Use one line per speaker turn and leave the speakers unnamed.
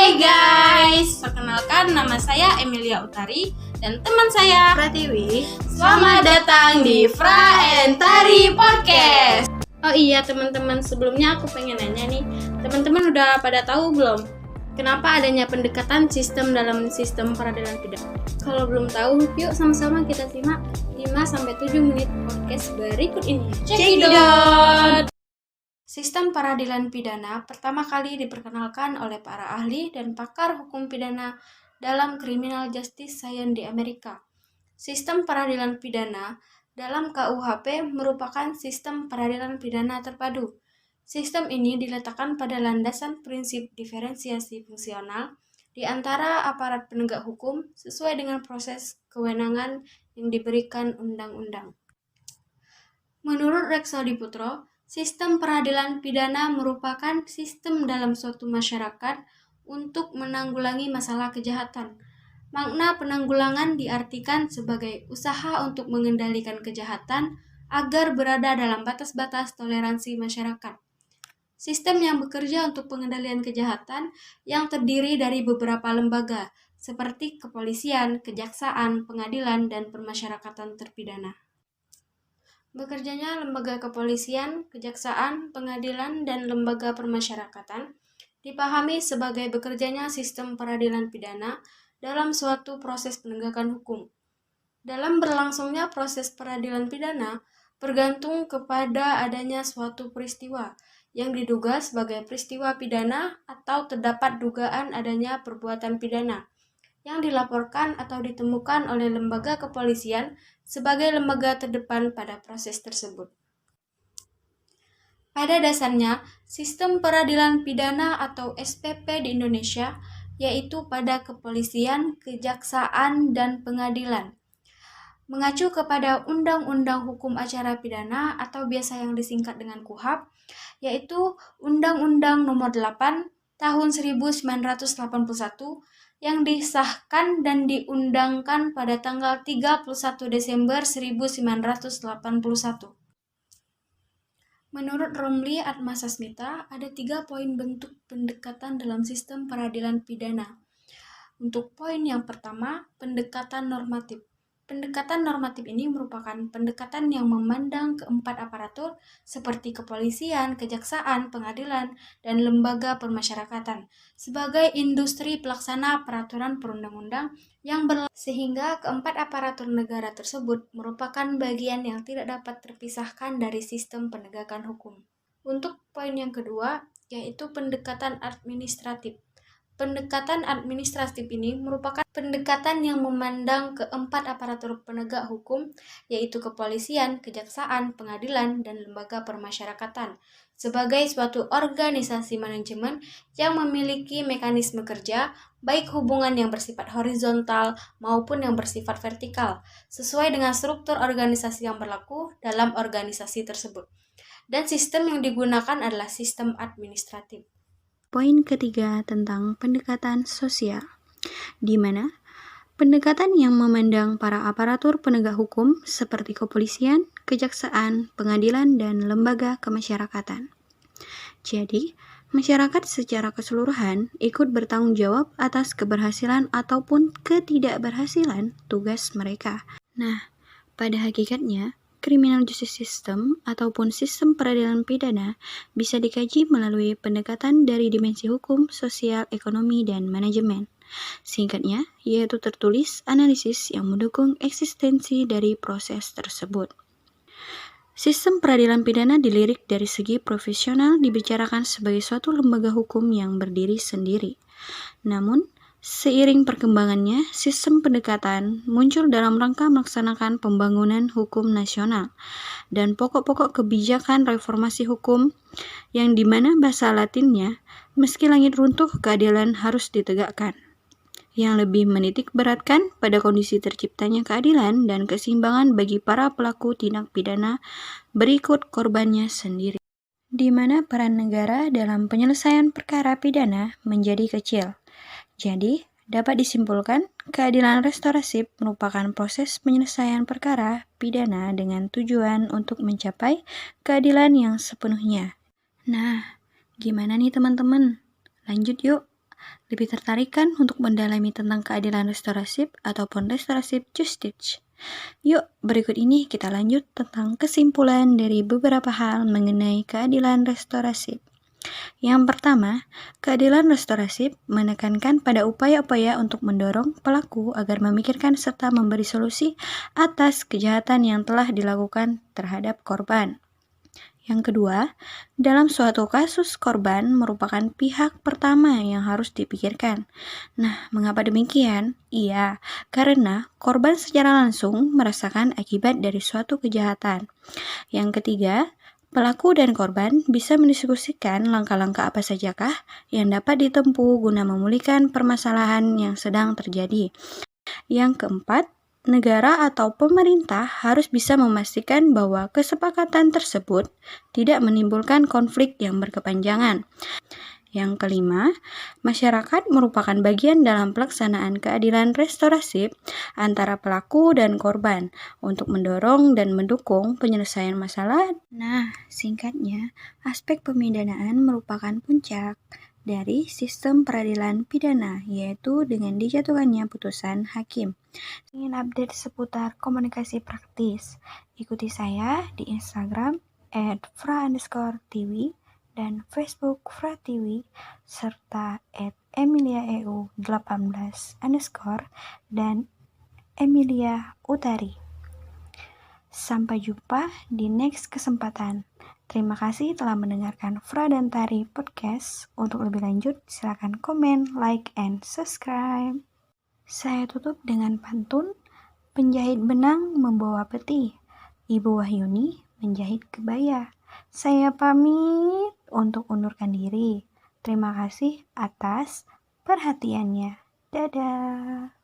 Hai guys, perkenalkan nama saya Emilia Utari dan teman saya
Pratiwi.
Selamat datang di Fra and Tari Podcast. Oh iya teman-teman, sebelumnya aku pengen nanya nih, teman-teman udah pada tahu belum kenapa adanya pendekatan sistem dalam sistem peradilan pidana? Kalau belum tahu, yuk sama-sama kita simak 5-7 menit podcast berikut ini. Check it out! Sistem peradilan pidana pertama kali diperkenalkan oleh para ahli dan pakar hukum pidana dalam Criminal Justice Science di Amerika. Sistem peradilan pidana dalam KUHP merupakan sistem peradilan pidana terpadu. Sistem ini diletakkan pada landasan prinsip diferensiasi fungsional di antara aparat penegak hukum sesuai dengan proses kewenangan yang diberikan undang-undang. Menurut Rekso Diputro, sistem peradilan pidana merupakan sistem dalam suatu masyarakat untuk menanggulangi masalah kejahatan. Makna penanggulangan diartikan sebagai usaha untuk mengendalikan kejahatan agar berada dalam batas-batas toleransi masyarakat. Sistem yang bekerja untuk pengendalian kejahatan yang terdiri dari beberapa lembaga, seperti kepolisian, kejaksaan, pengadilan, dan permasyarakatan terpidana. Bekerjanya lembaga kepolisian, kejaksaan, pengadilan, dan lembaga permasyarakatan dipahami sebagai bekerjanya sistem peradilan pidana dalam suatu proses penegakan hukum. Dalam berlangsungnya proses peradilan pidana bergantung kepada adanya suatu peristiwa yang diduga sebagai peristiwa pidana atau terdapat dugaan adanya perbuatan pidana yang dilaporkan atau ditemukan oleh lembaga kepolisian sebagai lembaga terdepan pada proses tersebut. Pada dasarnya, sistem peradilan pidana atau SPP di Indonesia yaitu pada kepolisian, kejaksaan, dan pengadilan. Mengacu kepada Undang-Undang Hukum Acara Pidana atau biasa yang disingkat dengan KUHAP, yaitu Undang-Undang Nomor 8 Tahun 1981 yang disahkan dan diundangkan pada tanggal 31 Desember 1981. Menurut Romli Atmasasmita, ada 3 poin bentuk pendekatan dalam sistem peradilan pidana. Untuk poin yang pertama, pendekatan normatif. Pendekatan normatif ini merupakan pendekatan yang memandang keempat aparatur seperti kepolisian, kejaksaan, pengadilan, dan lembaga permasyarakatan sebagai industri pelaksana peraturan perundang-undang yang sehingga keempat aparatur negara tersebut merupakan bagian yang tidak dapat terpisahkan dari sistem penegakan hukum. Untuk poin yang kedua, yaitu pendekatan administratif. Pendekatan administratif ini merupakan pendekatan yang memandang keempat aparatur penegak hukum, yaitu kepolisian, kejaksaan, pengadilan, dan lembaga permasyarakatan, sebagai suatu organisasi manajemen yang memiliki mekanisme kerja, baik hubungan yang bersifat horizontal maupun yang bersifat vertikal, sesuai dengan struktur organisasi yang berlaku dalam organisasi tersebut. Dan sistem yang digunakan adalah sistem administratif.
Poin ketiga tentang pendekatan sosial, di mana pendekatan yang memandang para aparatur penegak hukum seperti kepolisian, kejaksaan, pengadilan, dan lembaga kemasyarakatan. Jadi, masyarakat secara keseluruhan ikut bertanggung jawab atas keberhasilan ataupun ketidakberhasilan tugas mereka. Nah, pada hakikatnya, Criminal Justice System ataupun sistem peradilan pidana bisa dikaji melalui pendekatan dari dimensi hukum, sosial, ekonomi, dan manajemen. Singkatnya, yaitu tertulis analisis yang mendukung eksistensi dari proses tersebut. Sistem peradilan pidana dilirik dari segi profesional dibicarakan sebagai suatu lembaga hukum yang berdiri sendiri. Namun, seiring perkembangannya, sistem pendekatan muncul dalam rangka melaksanakan pembangunan hukum nasional dan pokok-pokok kebijakan reformasi hukum yang dimana bahasa Latinnya, meski langit runtuh, keadilan harus ditegakkan, yang lebih menitik beratkan pada kondisi terciptanya keadilan dan keseimbangan bagi para pelaku tindak pidana berikut korbannya sendiri, di mana peran negara dalam penyelesaian perkara pidana menjadi kecil. Jadi, dapat disimpulkan, keadilan restoratif merupakan proses penyelesaian perkara pidana dengan tujuan untuk mencapai keadilan yang sepenuhnya. Nah, gimana nih teman-teman? Lanjut yuk. lebih tertarik kan untuk mendalami tentang keadilan restoratif ataupun restoratif justice? Yuk, berikut ini kita lanjut tentang kesimpulan dari beberapa hal mengenai keadilan restoratif. Yang pertama, keadilan restoratif menekankan pada upaya-upaya untuk mendorong pelaku agar memikirkan serta memberi solusi atas kejahatan yang telah dilakukan terhadap korban. Yang kedua, dalam suatu kasus korban merupakan pihak pertama yang harus dipikirkan. Nah, mengapa demikian? Iya, karena korban secara langsung merasakan akibat dari suatu kejahatan. Yang ketiga, pelaku dan korban bisa mendiskusikan langkah-langkah apa sajakah yang dapat ditempuh guna memulihkan permasalahan yang sedang terjadi. Yang keempat, negara atau pemerintah harus bisa memastikan bahwa kesepakatan tersebut tidak menimbulkan konflik yang berkepanjangan. Yang kelima, masyarakat merupakan bagian dalam pelaksanaan keadilan restoratif antara pelaku dan korban untuk mendorong dan mendukung penyelesaian masalah. Nah, singkatnya, aspek pemidanaan merupakan puncak dari sistem peradilan pidana, yaitu dengan dijatuhkannya putusan hakim. Ingin update seputar komunikasi praktis? Ikuti saya di Instagram @fra_tv dan Facebook Fra TV serta @emiliaeu18_ dan Emilia Utari. Sampai jumpa di next kesempatan. Terima kasih telah mendengarkan Fra dan Tari Podcast. Untuk lebih lanjut, silakan komen, like, and subscribe. Saya tutup dengan pantun, penjahit benang membawa peti, Ibu Wahyuni menjahit kebaya. Saya pamit untuk undurkan diri. Terima kasih atas perhatiannya. Dadah.